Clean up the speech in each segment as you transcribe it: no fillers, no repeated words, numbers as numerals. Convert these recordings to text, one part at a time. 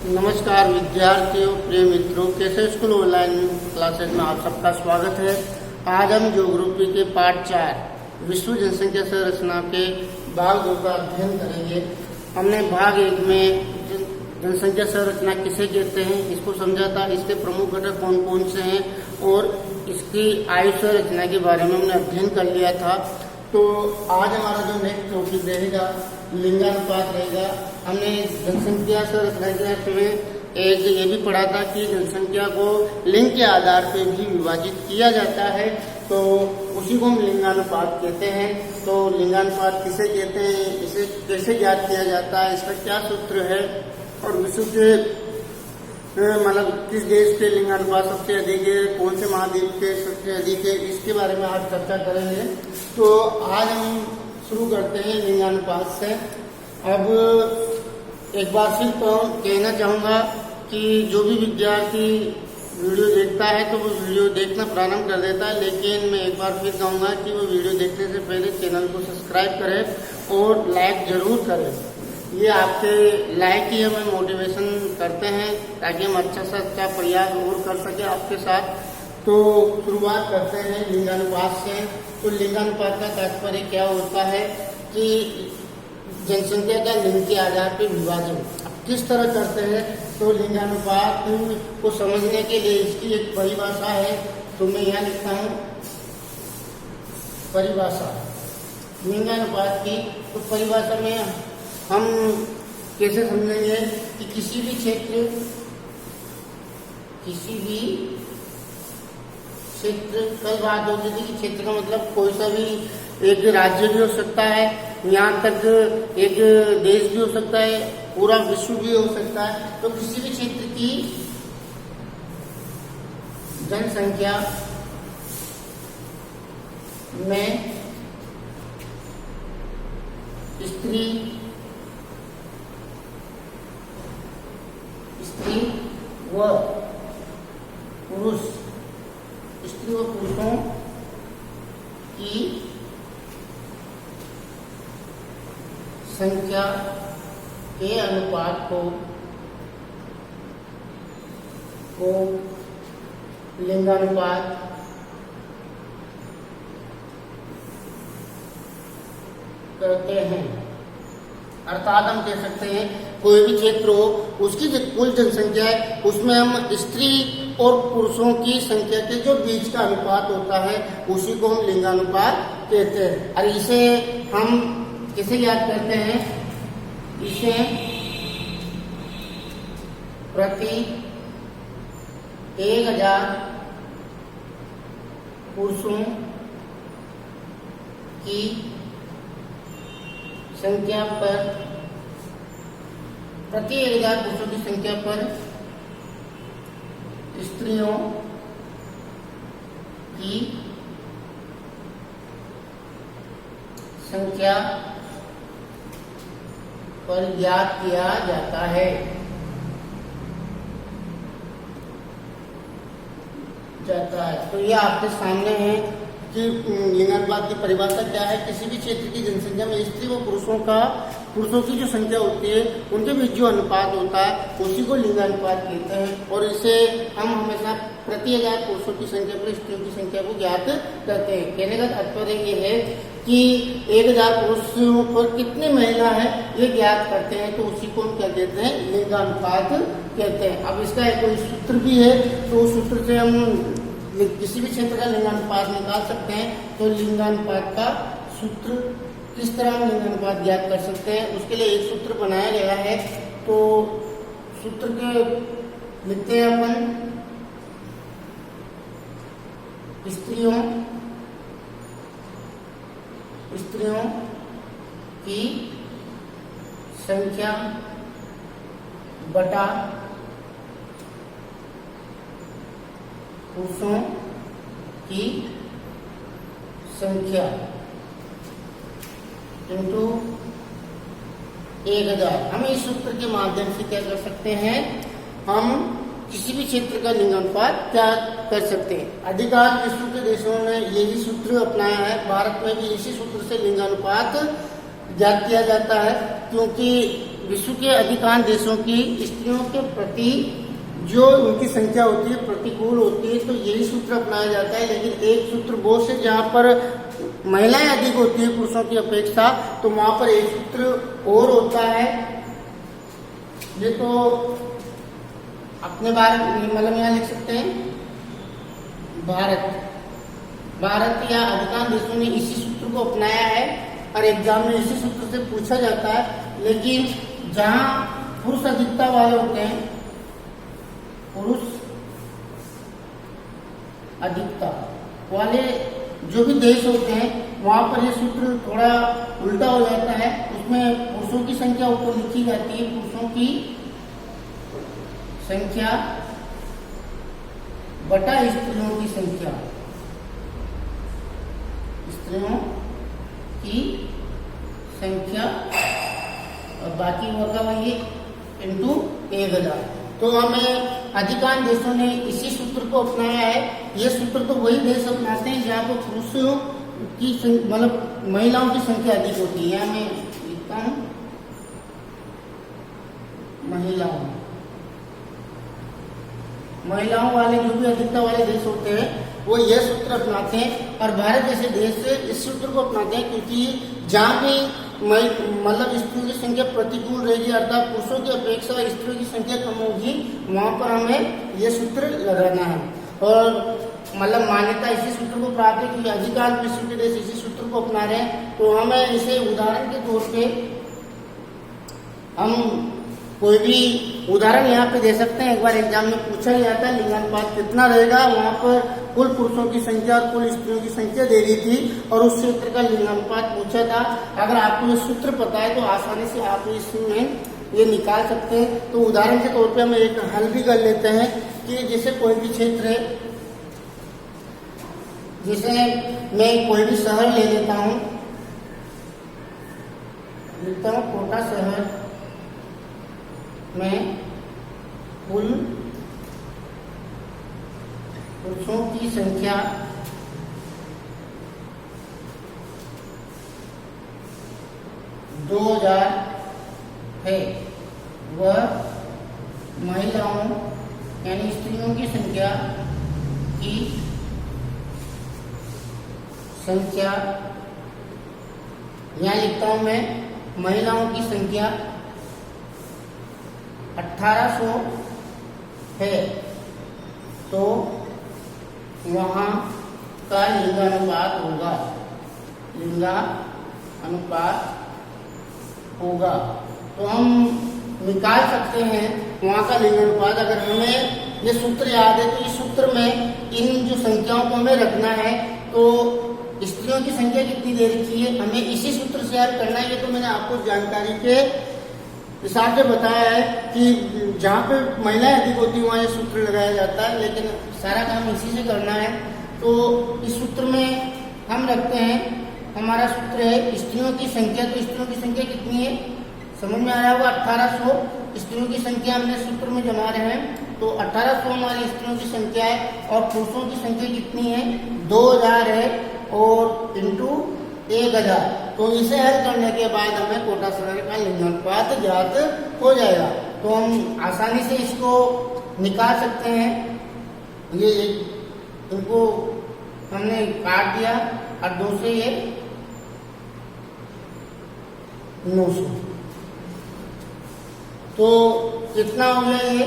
नमस्कार विद्यार्थियों, प्रिय मित्रों, कैसे स्कूल ऑनलाइन क्लासेज में आप सबका स्वागत है। आज हम ज्योग्राफी के पार्ट 4 विश्व जनसंख्या संरचना के भाग 2 का अध्ययन करेंगे। हमने भाग 1 में जनसंख्या संरचना किसे कहते हैं इसको समझा था, इसके प्रमुख घटक कौन कौन से हैं और इसकी आयु संरचना के बारे में हमने अध्ययन कर लिया था। तो आज हमारा जो नेक्स्ट टॉपिक रहेगा लिंगानुपात रहेगा। हमने जनसंख्या संरचना के अर्थ में एक ये भी पढ़ा था कि जनसंख्या को लिंग के आधार पर भी विभाजित किया जाता है, तो उसी को हम लिंगानुपात कहते हैं। तो लिंगानुपात किसे कहते हैं, इसे कैसे ज्ञात किया जाता है, इसका क्या सूत्र है और विश्व के मतलब किस देश के लिंगानुपात सबसे अधिक है, कौन से महाद्वीप के सबसे अधिक है, इसके बारे में आज चर्चा करेंगे। तो आज हम शुरू करते हैं लिंगानुपात से। अब एक बार फिर तो कहना चाहूँगा कि जो भी विद्यार्थी वीडियो देखता है तो वो वीडियो देखना प्रारंभ कर देता है, लेकिन मैं एक बार फिर कहूँगा कि वो वीडियो देखने से पहले चैनल को सब्सक्राइब करें और लाइक जरूर करें। ये आपके लाइक ही हमें मोटिवेशन करते हैं ताकि हम अच्छा से अच्छा प्रयास और कर सके आपके साथ। तो शुरुआत करते हैं लिंगानुपात से। तो लिंगानुपात का तात्पर्य क्या होता है कि जनसंख्या का लिंग के आधार पर विभाजन किस तरह करते हैं। तो लिंगानुपात को समझने के लिए इसकी एक परिभाषा है, तो मैं यहाँ लिखता हूँ परिभाषा लिंगानुपात की। तो परिभाषा में हम कैसे समझेंगे कि किसी भी क्षेत्र कल बात होती थी कि क्षेत्र का मतलब कोई सा भी एक राज्य भी हो सकता है, यहाँ तक एक देश भी हो सकता है, पूरा विश्व भी हो सकता है। तो किसी भी क्षेत्र की जनसंख्या में स्त्री व पुरुष, स्त्री व पुरुषों की संख्या के अनुपात को लिंगानुपात कहते हैं। अर्थात हम कह सकते हैं कोई भी क्षेत्र हो उसकी जो कुल जनसंख्या है उसमें हम स्त्री और पुरुषों की संख्या के जो बीच का अनुपात होता है उसी को हम लिंगानुपात कहते हैं। और इसे हम किसे याद करते हैं, इसे प्रति 1000 पुरुषों की संख्या पर, प्रति 1000 पुरुषों की संख्या पर स्त्रियों की संख्या पर ज्ञात किया जाता है। तो ये आपके सामने है कि लिंगानुपात की परिभाषा क्या है। किसी भी क्षेत्र की जनसंख्या में स्त्री व पुरुषों की जो संख्या होती है उनके बीच जो अनुपात होता है उसी को लिंगानुपात कहते हैं। और इसे हम हमेशा प्रति 1000 पुरुषों की संख्या पर स्त्रियों की संख्या को ज्ञात करते हैं। कहने का तात्पर्य ये है कि 1000 पुरुषों पर कितनी महिला है ये ज्ञात करते हैं, तो उसी को हम क्या कहते हैं, लिंगानुपात कहते हैं। अब इसका एक कोई सूत्र भी है, तो उस सूत्र से हम किसी भी क्षेत्र का लिंगानुपात निकाल सकते हैं। तो लिंगानुपात का सूत्र किस तरह हम लिंगानुपात ज्ञात कर सकते हैं, उसके लिए एक सूत्र बनाया गया है। तो सूत्र के लिखते हैं अपन, स्त्रियों की संख्या बटा पुरुषों की संख्या इंटू 1000। हम इस सूत्र के माध्यम से क्या कर सकते हैं, हम किसी भी क्षेत्र का लिंगानुपात क्या कर सकते हैं। अधिकांश विश्व के देशों ने यही सूत्र अपनाया है। भारत में भी इसी सूत्र से लिंगानुपात ज्ञात किया जाता है, क्योंकि विश्व के अधिकांश देशों की स्त्रियों के प्रति जो उनकी संख्या होती है प्रतिकूल होती है, तो यही सूत्र अपनाया जाता है। लेकिन एक सूत्र वो से जहाँ पर महिलाएं अधिक होती है पुरुषों की अपेक्षा, तो वहां पर एक सूत्र और होता है। ये तो अपने भारत मतलब यहाँ लिख सकते हैं भारत या अधिकांश देशों ने इसी सूत्र को अपनाया है और एग्जाम में इसी सूत्र से पूछा जाता है। लेकिन जहाँ पुरुष अधिकता वाले होते हैं, पुरुष अधिकता वाले जो भी देश होते हैं, वहां पर ये सूत्र थोड़ा उल्टा हो जाता है। उसमें पुरुषों की संख्या ऊपर लिखी जाती है, पुरुषों की संख्या बटा स्त्रियों की संख्या, स्त्रियों की संख्या और बाकी होगा वही इंटू 1000। तो हमें अधिकांश देशों ने इसी सूत्र को अपनाया है। ये सूत्र तो वही देश अपनाते हैं जहाँ पर पुरुषों की मतलब महिलाओं की संख्या अधिक होती है। मैं लिखता हूँ महिलाओं वाले जो भी अधिकता वाले देश होते हैं वो यह सूत्र अपनाते हैं। और भारत जैसे देश से इस सूत्र को अपनाते हैं, क्योंकि जहाँ भी मतलब स्त्रियों की संख्या प्रतिकूल रहेगी, अर्थात पुरुषों की अपेक्षा स्त्रियों की संख्या कम होगी, वहां पर हमें यह सूत्र लगाना है। और मतलब मान्यता इसी सूत्र को प्राप्त है कि अधिकांश विश्व के देश इसी सूत्र को अपना रहे हैं। तो हमें इसे उदाहरण के तौर पे हम कोई भी उदाहरण यहाँ पे दे सकते हैं। एक बार एग्जाम में पूछा गया था लिंगानुपात कितना रहेगा, वहां पर कुल पुरुषों की संख्या और कुल स्त्रियों की संख्या दे दी थी और उस क्षेत्र का लिंगानुपात पूछा था। अगर आपको ये सूत्र पता है तो आसानी से आप इसमें ये निकाल सकते हैं। तो उदाहरण के तौर पे हम एक हल भी कर लेते हैं कि जैसे कोई भी क्षेत्र है, जैसे मैं कोई भी शहर ले लेता हूँ, कोटा शहर में कुल पुरुषों की संख्या 2000 है, वह महिलाओं यानी स्त्रियों की संख्या यहाँ लिखता हूं मैं, महिलाओं की संख्या 1800 है, तो वहां का लिंगानुपात होगा। तो हम निकाल सकते हैं वहां का लिंगानुपात। अगर हमें ये सूत्र याद है तो इस सूत्र में इन जो संख्याओं को हमें रखना है। तो स्त्रियों की संख्या कितनी दे रखी है, हमें इसी सूत्र से याद करना है। ये तो मैंने आपको जानकारी के हिसाब से बताया है कि जहाँ पे महिलाएं अधिक होती है वहाँ ये सूत्र लगाया जाता है, लेकिन सारा काम इसी से करना है। तो इस सूत्र में हम रखते हैं, हमारा सूत्र है स्त्रियों की संख्या। तो स्त्रियों की संख्या कितनी है समझ में आया होगा, 1800 स्त्रियों की संख्या हमने सूत्र में जमा रहे हैं। तो 1800 हमारी स्त्रियों की संख्या है और पुरुषों की संख्या कितनी है 2000 है और इंटू 1000। तो इसे हल करने के बाद हमें कोटा शहर का लिंगानुपात ज्ञात हो जाएगा। तो हम आसानी से इसको निकाल सकते हैं। ये इनको हमने काट दिया और 2 से ये 900, तो कितना हो गया ये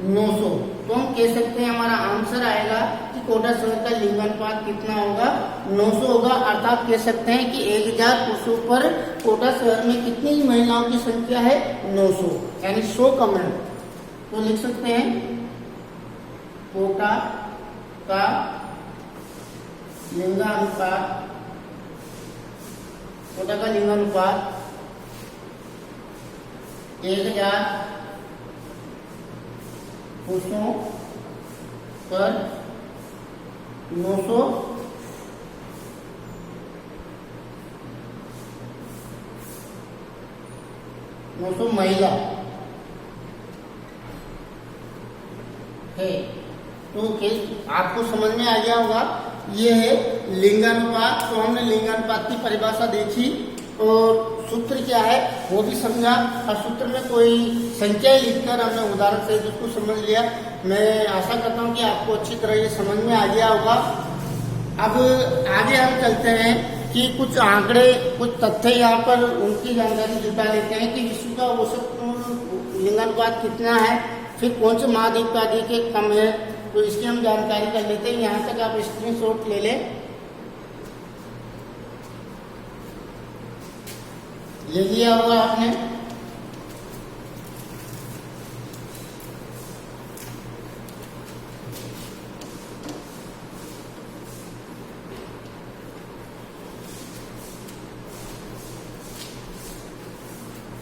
900। तो हम कह सकते हैं हमारा आंसर आएगा कि कोटा शहर का लिंगानुपात कितना होगा 900 होगा। अर्थात कह सकते हैं कि 1000 पुरुषों पर कोटा शहर में कितनी महिलाओं की संख्या है 900, यानी 100 कम है। तो लिख सकते हैं कोटा का लिंगानुपात, कोटा का लिंगानुपात 1000 पुरुषों पर 900 महिला है। तो आपको समझ में आ गया होगा, ये है लिंगानुपात। तो हमने लिंगानुपात की परिभाषा देखी और सूत्र क्या है वो भी समझा, और सूत्र में कोई संख्या लिखकर हमने उदाहरण से उसको समझ लिया। मैं आशा करता हूँ कि आपको अच्छी तरह ये समझ में आ गया होगा। अब आगे हम चलते हैं कि कुछ आंकड़े, कुछ तथ्य यहाँ पर उनकी जानकारी जुटा लेते हैं कि विश्व का औसत लिंगानुपात कितना है, फिर कौन से महाद्वीप का अधिक है, कम है, तो इसकी हम जानकारी कर लेते हैं। यहाँ तक आप स्क्रीनशॉट ले लें, ले लिया होगा आपने।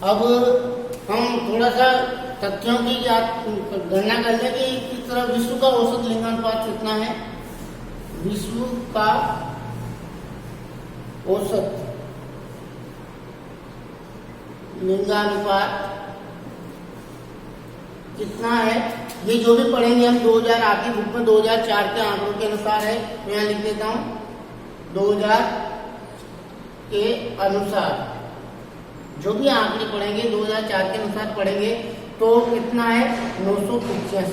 अब हम थोड़ा सा तथ्यों की गणना कर लें कि किस तरह विश्व का औसत लिंगानुपात कितना है। विश्व का औसत लिंगानुपात कितना है, ये जो भी पढ़ेंगे हम 2000 आपकी बुक में 2004 के आंकड़ों के अनुसार है, मैं यहाँ लिख देता हूँ 2000 के अनुसार जो भी आंकड़े पढ़ेंगे 2004 के अनुसार पढ़ेंगे तो कितना है 985।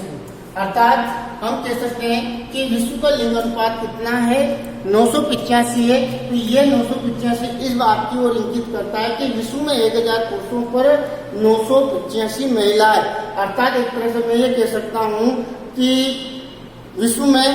अर्थात हम कह सकते हैं कि विश्व का लिंगानुपात कितना है 985 है। तो ये 985 इस बात की ओर इंगित करता है कि विश्व में 1000 पुरुषों पर 985 महिलाएं। अर्थात एक तरह से मैं ये कह सकता हूँ कि विश्व में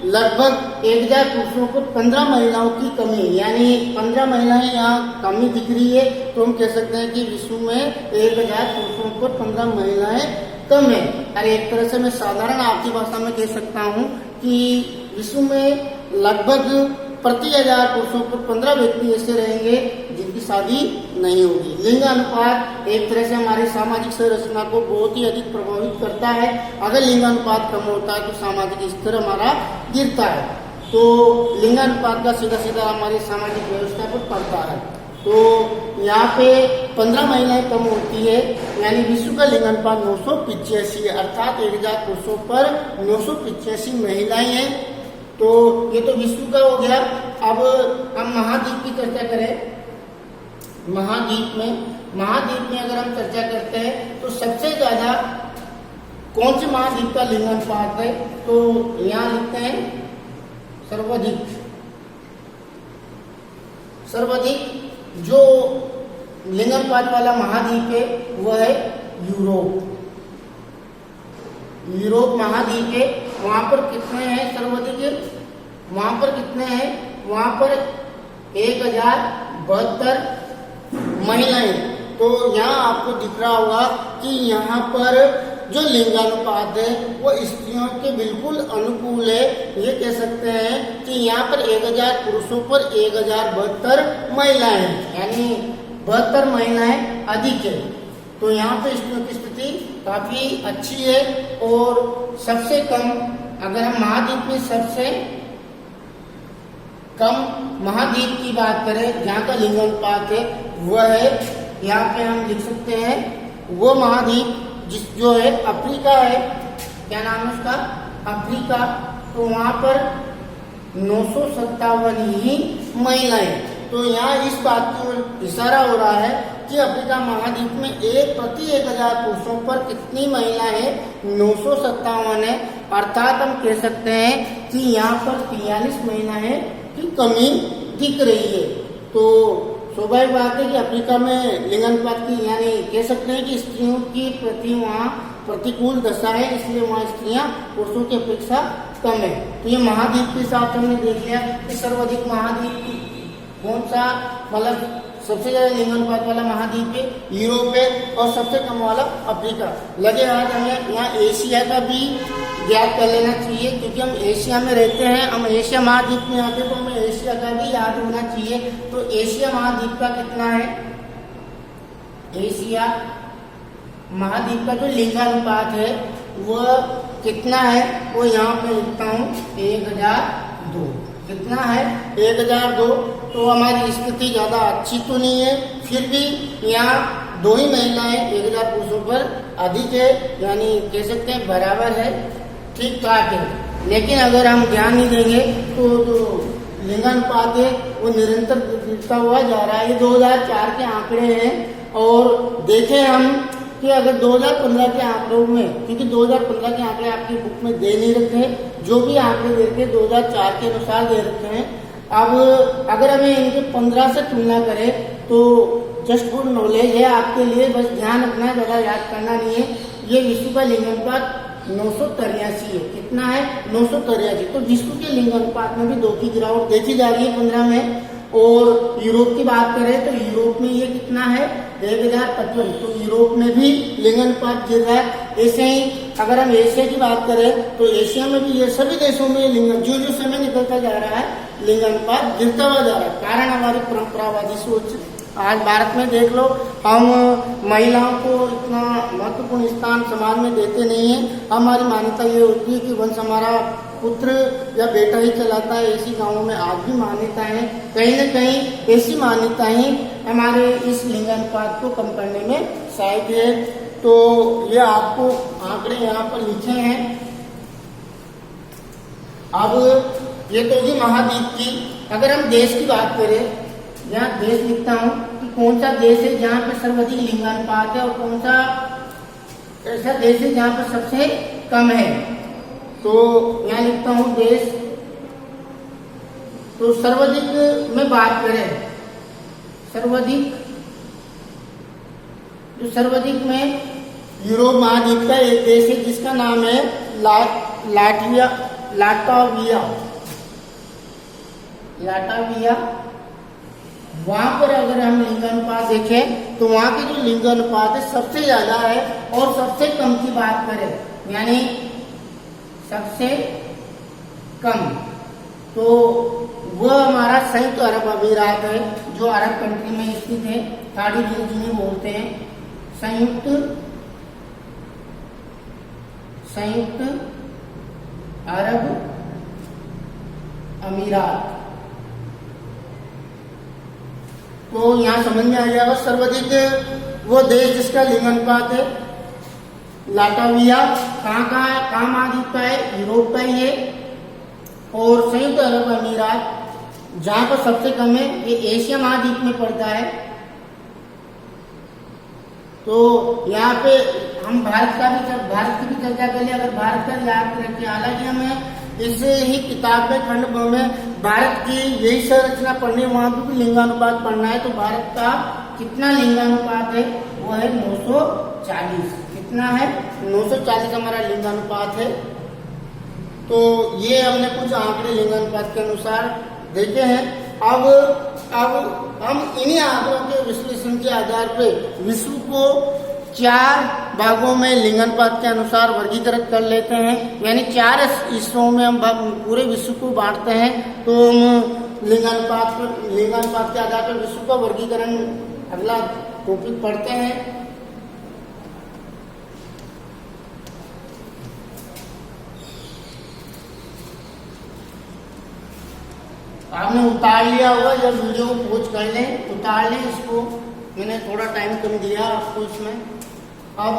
लगभग 1000 पुरुषों पर 15 महिलाओं की कमी, यानी 15 महिलाएं यहाँ कमी दिख रही है। तो हम कह सकते हैं कि विश्व में 1000 पुरुषों पर 15 महिलाएं कम है। अरे एक तरह से मैं साधारण आपकी भाषा में कह सकता हूँ कि विश्व में लगभग प्रति 1000 पुरुषों पर 15 व्यक्ति ऐसे रहेंगे जिनकी शादी नहीं होगी। लिंगानुपात एक तरह से हमारी सामाजिक संरचना को बहुत ही अधिक प्रभावित करता है। अगर लिंगानुपात कम होता है तो सामाजिक स्तर हमारा गिरता है, तो लिंगानुपात का सीधा सीधा हमारी सामाजिक व्यवस्था पर पड़ता है। तो यहाँ पे 15 महिलाएं कम होती है, यानी विश्व का लिंगानुपात 985 है। अर्थात 1000 पुरुषों पर 985 महिलाएं हैं। तो ये तो विश्व का हो गया। अब हम महाद्वीप की चर्चा करें। महाद्वीप में अगर हम चर्चा करते हैं तो सबसे ज्यादा कौन से महाद्वीप का लिंगानुपात है, तो यहाँ लिखते हैं सर्वाधिक जो लिंगानुपात वाला महाद्वीप है वह है यूरोप महाद्वीप है। वहां पर कितने हैं सर्वाधिक, वहां पर कितने हैं, वहां पर 1072 महिलाएं। तो यहाँ आपको दिख रहा होगा कि यहाँ पर जो लिंगानुपात है वो स्त्रियों के बिल्कुल अनुकूल है। ये कह सकते हैं कि यहाँ पर 1000 पुरुषों पर 1072 महिलाएं, यानी 72 महिलाएं अधिक है। तो यहाँ पे स्त्रियों की स्थिति काफी अच्छी है। और सबसे कम, अगर हम महाद्वीप में सबसे कम महाद्वीप की बात करें जहाँ का लिंगानुपात है वह है, यहाँ पे हम लिख सकते हैं वो महाद्वीप जो है अफ्रीका है। क्या नाम है उसका, अफ्रीका। तो वहां पर 957 ही महिलाएं। तो यहाँ इस बात की इशारा हो रहा है कि अफ्रीका महाद्वीप में प्रति 1000 पुरुषों पर कितनी महिलाएं हैं, 957 है। अर्थात हम कह सकते हैं कि यहाँ पर 43 महिलाएं की कमी दिख रही है। तो स्वाभाविक बात है कि अफ्रीका में लिंगानुपात की, यानी कह सकते हैं कि स्त्रियों की प्रति वहाँ प्रतिकूल दशा है, इसलिए वहाँ स्त्रियां पुरुषों की अपेक्षा कम है। तो ये महाद्वीप के हिसाब से हमने देख लिया कि सर्वाधिक महाद्वीप कौन सा, मतलब सबसे ज्यादा लिंगानुपात वाला महाद्वीप है यूरोप है, और सबसे कम वाला अफ्रीका। लगे आज हमें यहाँ एशिया का भी याद कर लेना चाहिए, क्योंकि हम एशिया में रहते हैं, हम एशिया महाद्वीप में आते तो हमें एशिया का भी याद होना चाहिए। तो एशिया महाद्वीप का कितना है, एशिया महाद्वीप का जो लिंगानुपात है वह कितना है, वो यहाँ पे लिखता हूँ 1002। कितना है 1002। तो हमारी स्थिति ज्यादा अच्छी तो नहीं है, फिर भी यहाँ 2 ही महिलाएं 1000 पुरुषों पर अधिक है, यानी कह सकते हैं बराबर है, ठीक ठाक है। लेकिन अगर हम ध्यान नहीं देंगे तो जो लिंगानुपात है वो निरंतर गिरता हुआ जा रहा है। ये 2004 के आंकड़े हैं और देखें हम कि अगर 2015 के आंकड़ों में, क्योंकि 2015 के आंकड़े आपकी बुक में दे नहीं रखे, जो भी आंकड़े देते 2004 के अनुसार दे रखे हैं। अब अगर हमें इनके 15 से तुलना करें तो जस्ट फॉर नॉलेज है आपके लिए, बस ध्यान रखना है, ज़्यादा याद करना नहीं है। ये विश्व का लिंगानुपात 983 है। कितना है? 983। तो विश्व के लिंगानुपात में भी 2 की गिरावट देखी जा रही है 15 में। और यूरोप की बात करें तो यूरोप में ये कितना है? 1055। तो यूरोप में भी लिंगानुपात गिर रहा है। ऐसे ही अगर हम एशिया की बात करें तो एशिया में भी ये सभी देशों में लिंग जो जो समय निकलता जा रहा है लिंगानुपात गिरता हुआ जा रहा है। कारण हमारी परंपरावादी सोच। आज भारत में देख लो, हम महिलाओं को इतना महत्वपूर्ण स्थान समाज में देते नहीं है। हमारी मान्यता ये होती है कि वंश हमारा पुत्र या बेटा ही चलाता है। ऐसी गांवों में आज भी मान्यता है। कहीं न कहीं ऐसी मान्यताएं हमारे इस लिंगानुपात को कम करने में सहायक है। तो ये आपको आंकड़े यहाँ पर लिखे हैं। अब ये तो जी महाद्वीप की। अगर हम देश की बात करें, यहाँ देश लिखता हूँ कि कौन सा देश है जहाँ पे सर्वाधिक लिंगानुपात है और कौन सा ऐसा देश है जहाँ पर सबसे कम है। तो यहाँ लिखता हूँ देश। तो सर्वाधिक में बात करें, सर्वाधिक जो सर्वाधिक में यूरोप महाद्वीप का एक देश है जिसका नाम है लाटविया। वहां पर अगर हम लिंगानुपात देखें तो वहां के जो लिंगानुपात है सबसे ज्यादा है। और सबसे कम की बात करें यानी सबसे कम, तो वह हमारा संयुक्त अरब अमीरात है, जो अरब कंट्री में स्थित है। साड़ी जिन्हें बोलते हैं संयुक्त अरब अमीरात। तो यहाँ समझ में आ जाएगा सर्वाधिक वो देश जिसका लिंगानुपात है लाटविया। कहाँ महाद्वीप का है? यूरोप का ही है। और संयुक्त अरब अमीरात जहाँ पर सबसे कम है ये एशिया महाद्वीप में पड़ता है। तो यहाँ पे हम भारत की भी चर्चा कर लिया। अगर भारत का याद रखें, हालांकि हमें इस ही किताब में खंड में भारत की यही संरचना पढ़नी है, वहां पर भी लिंगानुपात पढ़ना है। तो भारत का कितना लिंगानुपात है? वो है 940। कितना है? 940 हमारा लिंगानुपात है। तो ये हमने कुछ आंकड़े लिंगानुपात के अनुसार देखे हैं। अब हम इन्हीं आंकड़ों के विश्लेषण के आधार पर विश्व को 4 भागों में लिंगानुपात के अनुसार वर्गीकृत कर लेते हैं। यानी 4 हिस्सों में हम पूरे विश्व को बांटते हैं। तो हम लिंगानुपात के आधार पर विश्व का वर्गीकरण अगला टॉपिक पढ़ते हैं। आपने उतार लिया होगा, जब वीडियो को पॉज कर लें, उतार लें इसको। मैंने थोड़ा टाइम कम दिया आपको इसमें। अब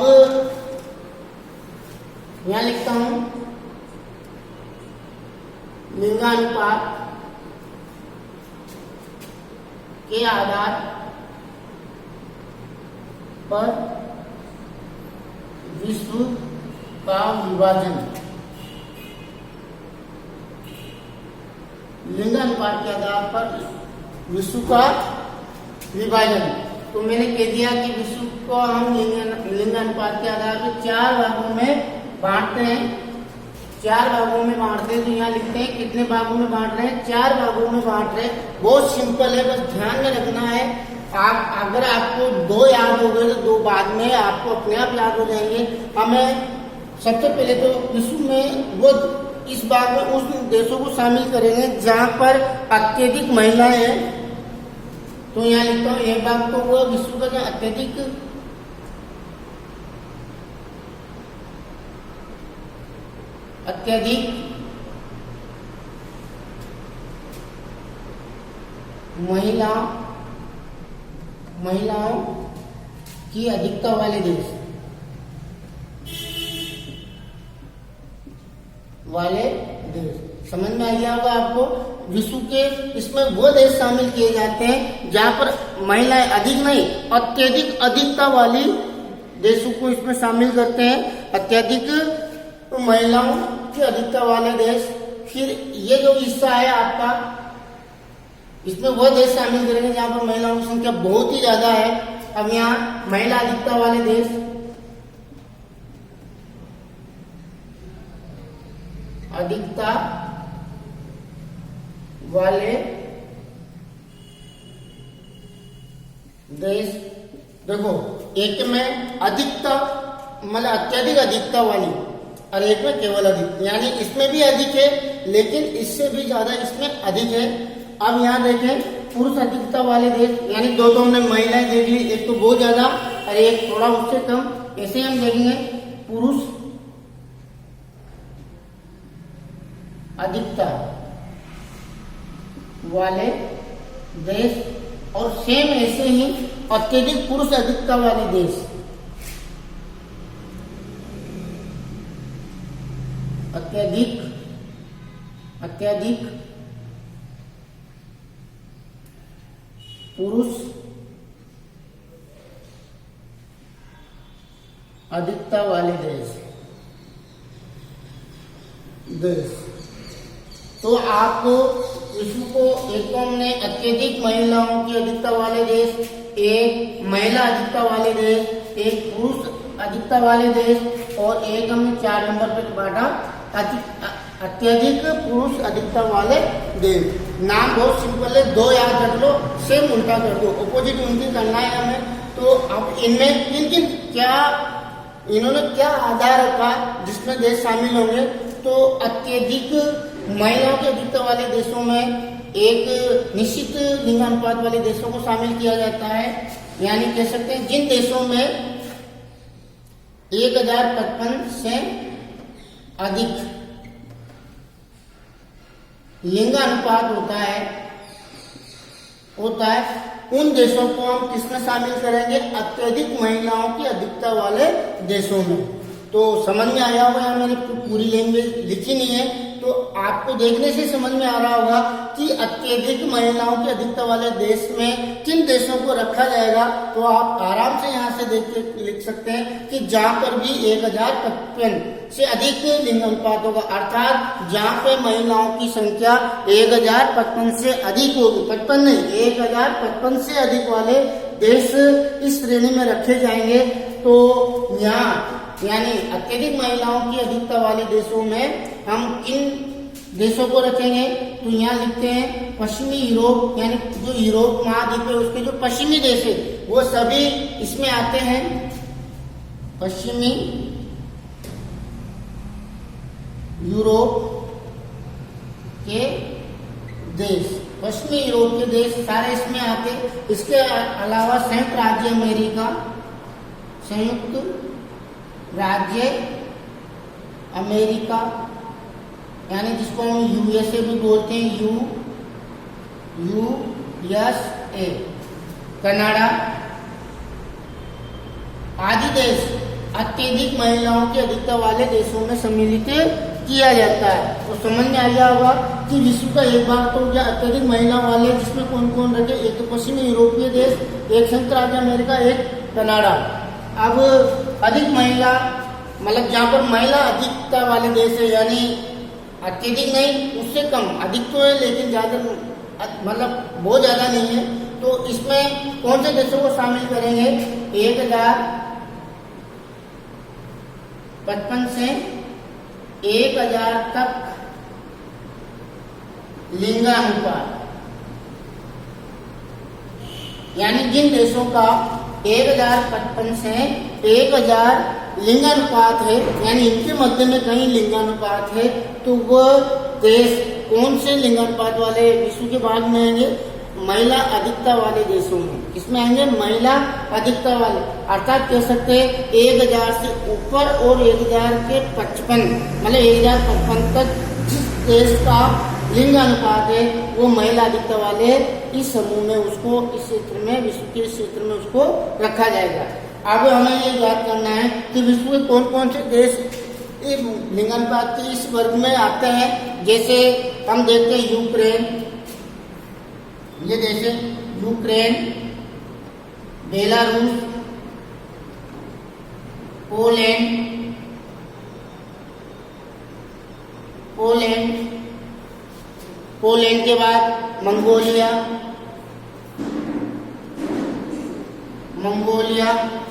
यहां लिखता हूं लिंगानुपात के आधार पर विश्व का विभाजन। लिंगानुपात के आधार पर विश्व का विभाजन। तो मैंने कह दिया कि विश्व को हम लिंगानुपात के आधार पर 4 भागों में बांटते हैं। 4 भागों में बांटते हैं। तो यहाँ लिखते हैं कितने भागों में बांट रहे हैं? 4 भागों में बांट रहे हैं। बहुत सिंपल है, बस ध्यान में रखना है। अगर आपको 2 याद हो गए तो 2 बाद में आपको अपने आप याद हो जाएंगे। हमें सबसे पहले तो विश्व में वो इस बात में उस देशों को शामिल करेंगे जहां पर अत्यधिक महिलाएं हैं। तो यहाँ लिखता हूँ एक बात, तो वो विश्व का जो अत्यधिक महिलाओं की अधिकता वाले देश समझ में आ गया होगा आपको। विश्व के इसमें वो देश शामिल किए जाते हैं जहाँ पर महिलाएं अधिक नहीं, अत्यधिक अधिकता वाली देशों को इसमें शामिल करते हैं। अत्यधिक महिलाओं की अधिकता वाले देश। फिर ये जो हिस्सा है आपका, इसमें वो देश शामिल करेंगे जहाँ पर महिलाओं की संख्या बहुत ही ज्यादा है। अब यहाँ महिला अधिकता वाले देश, अधिकता वाले देश। देखो, एक में अधिकता मतलब अत्यधिक अधिकता वाली और एक में केवल अधिक, यानी इसमें भी अधिक है लेकिन इससे भी ज्यादा इसमें अधिक है। अब यहाँ देखें पुरुष अधिकता वाले देश, यानी दो तो हमने महिलाएं देख ली, एक तो बहुत ज्यादा और एक थोड़ा उससे कम। ऐसे हम देखेंगे पुरुष अधिकता वाले देश और सेम ऐसे ही अत्यधिक पुरुष अधिकता वाले देश। अत्यधिक पुरुष अधिकता वाले देश। तो आपको विश्व को एक तो हमने अत्यधिक महिलाओं की अधिकता वाले देश, एक महिला अधिकता वाले देश, एक पुरुष अधिकता वाले देश और एक हमने 4 नंबर पे बांटा अत्यधिक पुरुष अधिकता वाले देश। नाम बहुत सिंपल है, 2 याद रख लो, सेम उल्टा कर दो, ऑपोजिट उनकी करना है हमें। तो अब इनमें किन क्या इन्होंने क्या आधार रखा जिसमें देश शामिल होंगे। तो अत्यधिक महिलाओं की अधिकता वाले देशों में एक निश्चित लिंगानुपात वाले देशों को शामिल किया जाता है। यानी कह सकते हैं जिन देशों में 1055 से अधिक लिंगानुपात होता है उन देशों को हम किसमें शामिल करेंगे, अत्यधिक महिलाओं की अधिकता वाले देशों में। तो समझ में आया होगा, यहाँ मैंने पूरी लैंग्वेज लिखी नहीं है तो आपको देखने से समझ में आ रहा होगा कि अत्यधिक महिलाओं की अधिकता वाले देश में किन देशों को रखा जाएगा। तो आप आराम से यहाँ से देख के लिख सकते हैं कि जहाँ पर भी 1055 से अधिक लिंगानुपात होगा, अर्थात जहाँ पे महिलाओं की संख्या 1055 से अधिक होगी, 55 नहीं 1055 से अधिक वाले देश इस श्रेणी में रखे जाएंगे। तो यहाँ यानी अत्यधिक महिलाओं की अधिकता वाले देशों में हम किन देशों को रखेंगे। तो यहाँ लिखते हैं पश्चिमी यूरोप, यानी जो यूरोप महाद्वीप है उसके जो पश्चिमी देश है वो सभी इसमें आते हैं। पश्चिमी यूरोप के देश, पश्चिमी यूरोप के देश सारे इसमें आते। इसके अलावा संयुक्त राज्य अमेरिका, संयुक्त राज्य अमेरिका यानी जिसको हम यूएसए भी बोलते हैं, यूएसए, कनाडा आदि देश अत्यधिक महिलाओं की अधिकता वाले देशों में सम्मिलित किया जाता है। तो समझ में आ गया होगा कि विश्व का एक भाग तो क्या अत्यधिक महिला वाले, जिसमें कौन कौन रखे, एक तो पश्चिमी यूरोपीय देश, एक संयुक्त राज्य अमेरिका, एक कनाडा। अब अधिक महिला मतलब जहाँ पर महिला अधिकता वाले देश है, यानी अत्यधिक नहीं उससे कम, अधिक तो है लेकिन ज्यादा मतलब बहुत ज्यादा नहीं है। तो इसमें कौन से देशों को शामिल करेंगे, 1055 से 1000 तक लिंगानुपात, यानी जिन देशों का 1055 से 1000 लिंगानुपात है, यानी इनके मध्य में कहीं लिंगानुपात है, तो वह देश कौन से लिंगानुपात वाले विश्व के भाग में आएंगे, महिला अधिकता वाले देशों में। किसमें आएंगे, महिला अधिकता वाले, अर्थात कह सकते हैं 1000 से ऊपर और 1055 मतलब 1055 तक जिस देश का लिंगानुपात है वो महिला अधिकता वाले इस समूह में, उसको इस क्षेत्र में, विश्व के इस क्षेत्र में उसको रखा जाएगा। अब हमें ये याद करना है कि विश्व के कौन कौन से देश लिंगानुपात के इस वर्ग में आते हैं। जैसे हम देखते हैं यूक्रेन, ये देश है यूक्रेन, बेलारूस, पोलैंड के बाद मंगोलिया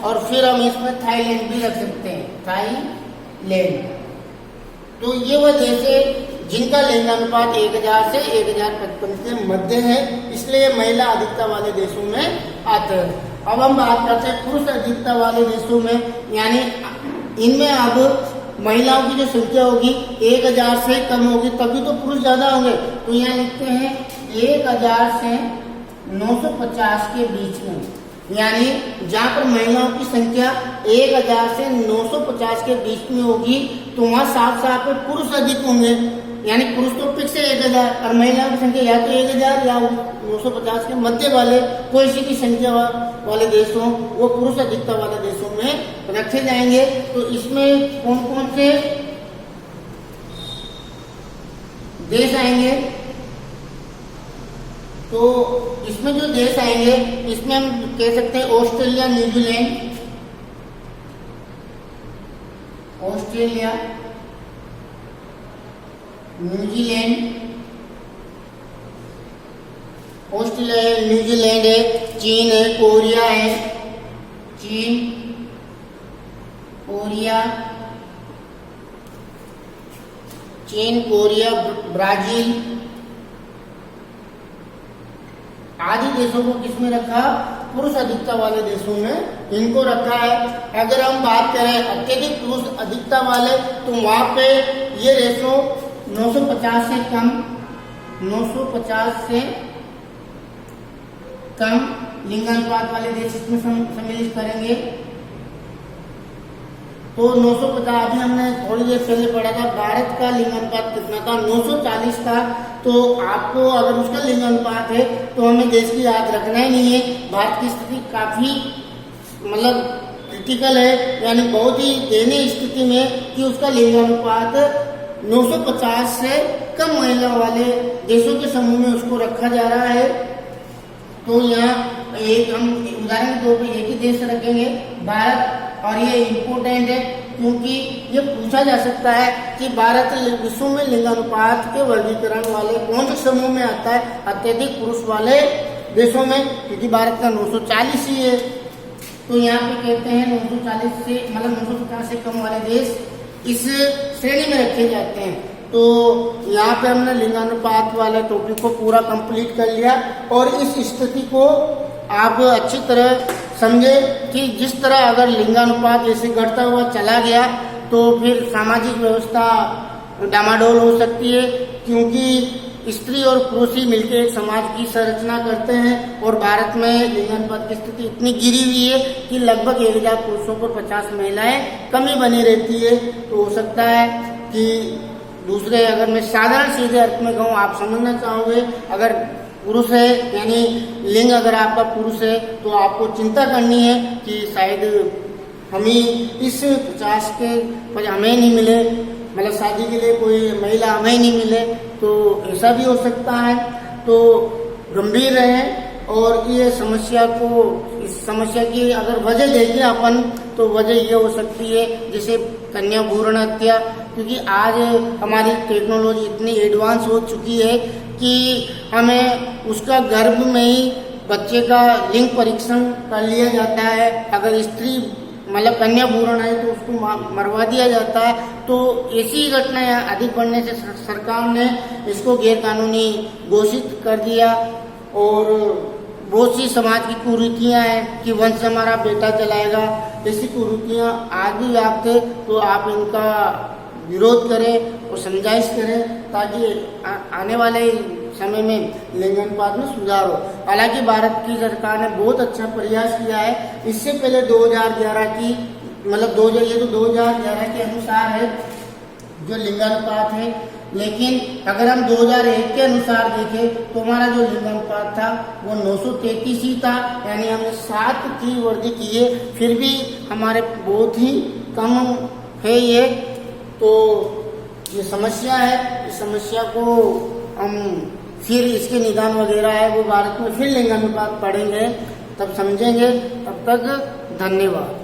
और फिर हम इसमें थाईलैंड भी रख सकते हैं, थाईलैंड। तो ये वह देश है जिनका लिंगानुपात 1000 से 1055 के मध्य है, इसलिए महिला अधिकता वाले देशों में आते हैं। अब हम बात करते हैं पुरुष अधिकता वाले देशों में, यानी इनमें अब महिलाओं की जो संख्या होगी 1000 से कम होगी, तभी तो पुरुष ज्यादा होंगे। तो यहाँ लिखते हैं 1000 से 950 के बीच में, यानी जहाँ पर महिलाओं की संख्या 1000 से 950 के बीच में होगी तो वहाँ साफ साफ पे पुरुष अधिक होंगे, यानी पुरुष तो फिक्स है 1000 और महिलाओं की संख्या या तो 1000 या 950 के मध्य वाले कोई सी की संख्या वाले देश हों, वो पुरुष अधिकता वाले देशों में रखे जाएंगे। तो इसमें कौन कौन से देश आएंगे? तो इसमें जो देश आएंगे इसमें हम कह सकते हैं ऑस्ट्रेलिया, न्यूजीलैंड, न्यूजीलैंड है, चीन है, कोरिया है, ब्राजील आदि देशों को किसमें रखा? पुरुष अधिकता वाले देशों में इनको रखा है। अगर हम बात करें अत्यधिक पुरुष अधिकता वाले, तो वहां पे ये रेशो 950 से कम लिंगानुपात वाले देश इसमें सम्मिलित करेंगे। तो 950, अभी हमने थोड़ी देर पहले पढ़ा था भारत का लिंगानुपात कितना था, 940 था। तो आपको अगर उसका लिंगानुपात है तो हमें देश की याद रखना ही नहीं है। भारत की स्थिति काफी मतलब क्रिटिकल है, यानी बहुत ही दयनीय स्थिति में कि उसका लिंगानुपात 950 से कम महिला वाले देशों के समूह में उसको रखा जा रहा है। तो यहाँ एक हम उदाहरण के तौर पर एक ही देश रखेंगे, भारत, और ये इम्पोर्टेंट है क्योंकि ये पूछा जा सकता है कि भारत विश्व में लिंगानुपात के वर्गीकरण वाले कौन से समूह में आता है? अत्यधिक पुरुष वाले देशों में, क्योंकि भारत का 940 ही है। तो यहाँ पे कहते हैं 940 से मतलब 950 से कम वाले देश इस श्रेणी में रखे जाते हैं। तो यहाँ पे हमने लिंगानुपात वाले टॉपिक को पूरा कंप्लीट कर लिया और इस स्थिति को आप अच्छी तरह समझे कि जिस तरह अगर लिंगानुपात ऐसे घटता हुआ चला गया तो फिर सामाजिक व्यवस्था डामाडोल हो सकती है, क्योंकि स्त्री और पुरुष ही मिलकर एक समाज की संरचना करते हैं। और भारत में लिंगानुपात की स्थिति इतनी गिरी हुई है कि लगभग 1000 पुरुषों पर 50 महिलाएं कमी बनी रहती है। तो हो सकता है कि दूसरे, अगर मैं साधारण सीधे अर्थ में कहूँ, आप समझना चाहोगे, अगर पुरुष है यानी लिंग अगर आपका पुरुष है तो आपको चिंता करनी है कि शायद हमें इस 50 के हमें नहीं मिले, मतलब शादी के लिए कोई महिला हमें नहीं मिले, तो ऐसा भी हो सकता है। तो गंभीर रहें और ये समस्या को, इस समस्या की अगर वजह देखें अपन तो वजह ये हो सकती है जैसे कन्या भ्रूण हत्या, क्योंकि आज हमारी टेक्नोलॉजी इतनी एडवांस हो चुकी है कि हमें उसका गर्भ में ही बच्चे का लिंग परीक्षण कर लिया जाता है। अगर स्त्री मतलब कन्या भ्रूण है तो उसको मरवा दिया जाता है। तो ऐसी घटनाएं अधिक बढ़ने से सरकार ने इसको गैर कानूनी घोषित कर दिया। और बहुत सी समाज की कुरीतियां हैं कि वंश हमारा बेटा चलाएगा, ऐसी कुरीतियां आज भी व्याप्त है। तो आप इनका विरोध करें और समझाइश करें ताकि आने वाले समय में लिंगानुपात में सुधार हो। हालांकि भारत की सरकार ने बहुत अच्छा प्रयास किया है। इससे पहले 2011 की मतलब 2011 के अनुसार है जो लिंगानुपात है, लेकिन अगर हम 2001 के अनुसार देखें तो हमारा जो लिंगानुपात था वो 933 ही था, यानी हमने 7 की वृद्धि की है, फिर भी हमारे बहुत ही कम है ये। तो ये समस्या है, इस समस्या को हम फिर इसके निदान वगैरह है वो भारत में फिर लिंगानुपात पढ़ेंगे, तब समझेंगे। तब तक धन्यवाद।